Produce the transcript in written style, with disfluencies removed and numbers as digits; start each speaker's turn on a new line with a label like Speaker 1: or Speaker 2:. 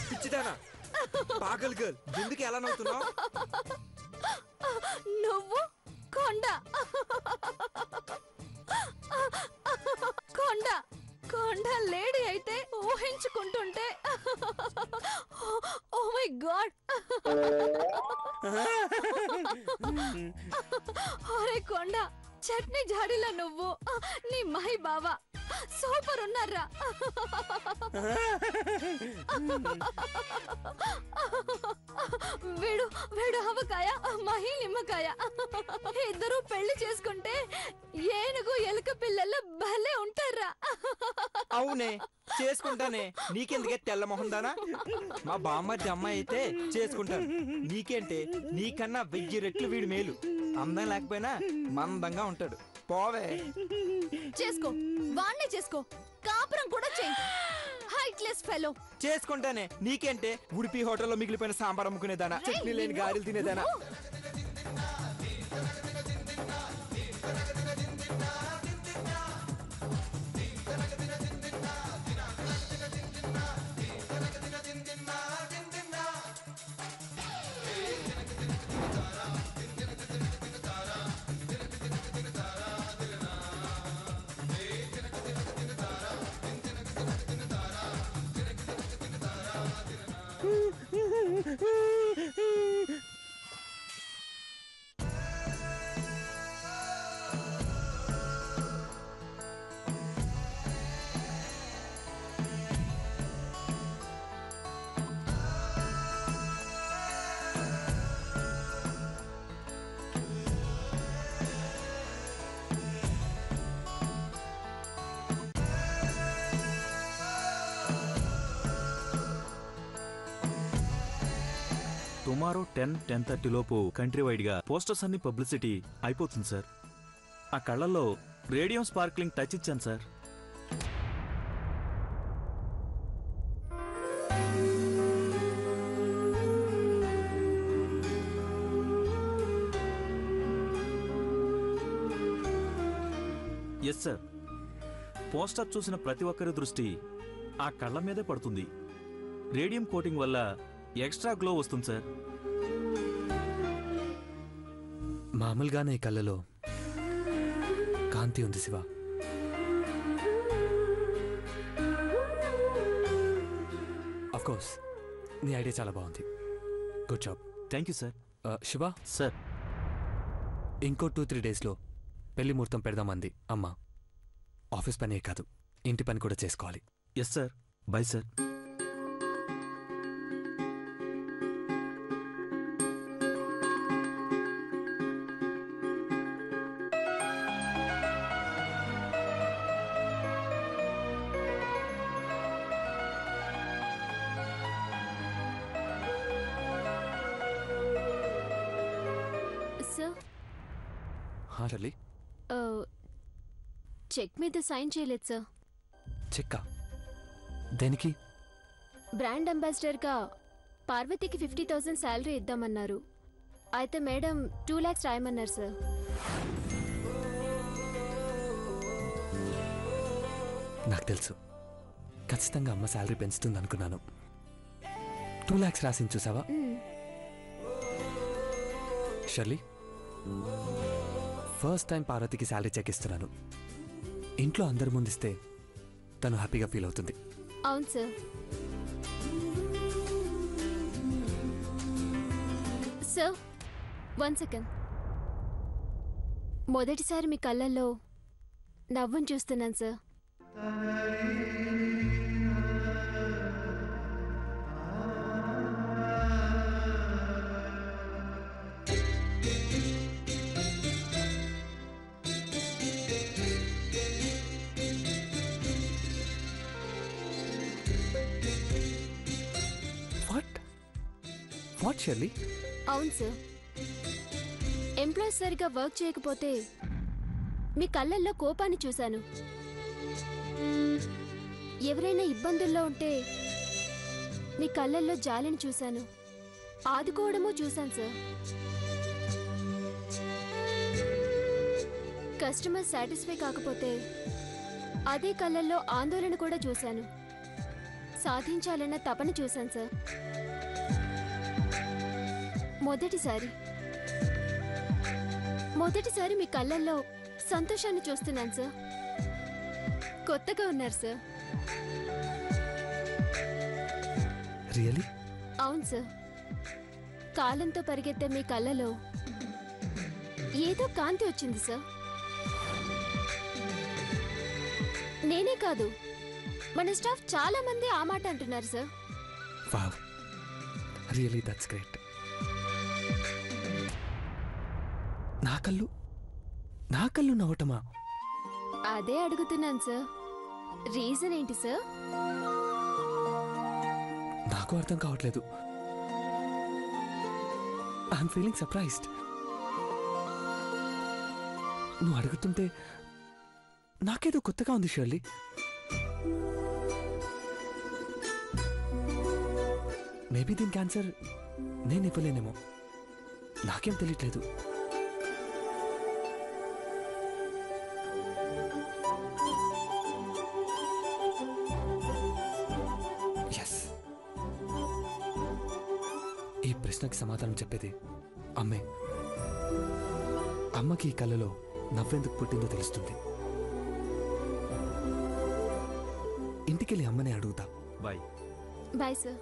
Speaker 1: పిచ్చిదానా పాగల్ గర్ల్ ఎందుకు ఎలా నవ్వుతున్నావు?
Speaker 2: నువ్వు కొండ కొండ కొండ లేడీ అయితే ఊహించుకుంటుంటే ఓ మై గాడ్. ఒరే కొండ చట్నీ జాడీలో నువ్వు నీ మహి బావా సూపర్ ఉన్నారా. వీడు వీడు ఆవకాయ మహి నిమ్మకాయ ఇద్దరు పెళ్లి చేసుకుంటే ఏనుగు ఎలుక పిల్లలు భలే ఉంటారా.
Speaker 1: అవునే చేసుకుంటానే, నీకెందుకే తెల్ల మొహం దానా? మా బామ్మర్ది అమ్మాయి అయితే చేసుకుంటాను. నీకేంటే నీకన్నా 1000 రెట్లు వీడు మేలు. అందం లేకపోయినా మందంగా ఉంటాడు. పోవే
Speaker 2: చేసుకో, వాణ్ణే చేసుకో, కాపురం కూడా చేయి. హైట్లెస్ ఫెలో.
Speaker 1: చేసుకుంటానే, నీకేంటే ఉడిపి హోటల్లో మిగిలిపోయిన సాంబార్ అమ్ముకునేదానా, చట్నీ లేని గారెలు తినేదానా.
Speaker 3: టుమారో 10:30 లోపు కంట్రీ వైడ్ గా పోస్టర్స్ అన్ని పబ్లిసిటీ అయిపోతుంది సార్. ఆ కళ్ళల్లో రేడియం స్పార్క్లింగ్ టచ్ ఇచ్చాను సార్. ఎస్ సార్, పోస్టర్ చూసిన ప్రతి ఒక్కరి దృష్టి ఆ కళ్ళ మీదే పడుతుంది. రేడియం కోటింగ్ వల్ల ఎక్స్ట్రా గ్లో వస్తుంది సార్.
Speaker 4: మామూలుగానే కళ్ళలో కాంతి ఉంది శివ. అఫ్కోర్స్ నీ ఐడియా చాలా బాగుంది. Good job.
Speaker 3: Thank you sir.
Speaker 4: Shiva
Speaker 3: sir,
Speaker 4: ఇంకో 2-3 డేస్లో పెళ్లి ముహూర్తం పెడదామంది అమ్మా. ఆఫీస్ పనే కాదు, ఇంటి పని కూడా చేసుకోవాలి.
Speaker 3: Yes sir. Bye sir.
Speaker 4: చెల్లి,
Speaker 2: చెక్ మీద సైన్ చేయలేదు సార్.
Speaker 4: చెక్కా? దేనికి?
Speaker 2: బ్రాండ్ అంబాసిడర్ గా పార్వతికి 50,000 శాలరీ ఇద్దామన్నారు. అయితే మేడం 2 lakhs రాయమన్నారు సార్.
Speaker 4: నాకు తెలుసు, ఖచ్చితంగా అమ్మ శాలరీ పెంచుతుంది అనుకున్నాను. 2 lakhs రాసింది చూసావా? షర్లీ, ఫస్ట్ టైం పార్వతికి శాలరీ చెక్ ఇస్తున్నాను. ఇంట్లో అందరి ముందిస్తే తను హ్యాపీగా ఫీల్ అవుతుంది.
Speaker 2: అవును సార్. Sir 1 second. మొదటిసారి మీ కళ్ళల్లో నవ్వును చూస్తున్నాను సార్.
Speaker 4: What Shirley?
Speaker 2: అవును సార్. ఎంప్లాయీస్ సరిగా వర్క్ చేయకపోతే మీ కళ్ళల్లో కోపాన్ని చూశాను. ఎవరైనా ఇబ్బందుల్లో ఉంటే మీ కళ్ళల్లో జాలిని చూశాను. ఆదుకోవడమూ చూశాను సార్. కస్టమర్ సాటిస్ఫై కాకపోతే అదే కళ్ళల్లో ఆందోళన కూడా చూశాను. సాధించాలన్న తపన చూశాను సార్. మొదటిసారి మీ కళ్ళల్లో సంతోషాన్ని చూస్తున్నాను సార్. కొత్తగా ఉన్నారు సార్.
Speaker 4: రియలీ?
Speaker 2: అవును సార్. కాలంతో పరిగెత్తే మీ కళ్ళలో ఏదో కాంతి వచ్చింది సార్. నేనే కాదు, మన స్టాఫ్ చాలా మంది ఆ మాట అంటున్నారు sir.
Speaker 4: Wow, really that's great. నా కళ్ళు నవ్వటమా?
Speaker 2: అదే అడుగుతున్నాను సార్. రీజన్ ఏంటి సార్?
Speaker 4: నాకు అర్థం కావట్లేదు. I'm feeling surprised. నువ్వు అడుగుతుంటే నాకేదో కొత్తగా ఉంది షర్లీ. మేబీ దీని క్యాన్సర్ నేను ఇవ్వలేనేమో, నాకేం తెలియట్లేదు. ఎస్, ఈ ప్రశ్నకి సమాధానం చెప్పేది అమ్మే. అమ్మకి ఈ కళ్ళలో నవ్వెందుకు పుట్టిందో తెలుస్తుంది. ఇంటికెళ్ళి అమ్మనే అడుగుతా.
Speaker 3: బాయ్.
Speaker 2: Bye sir.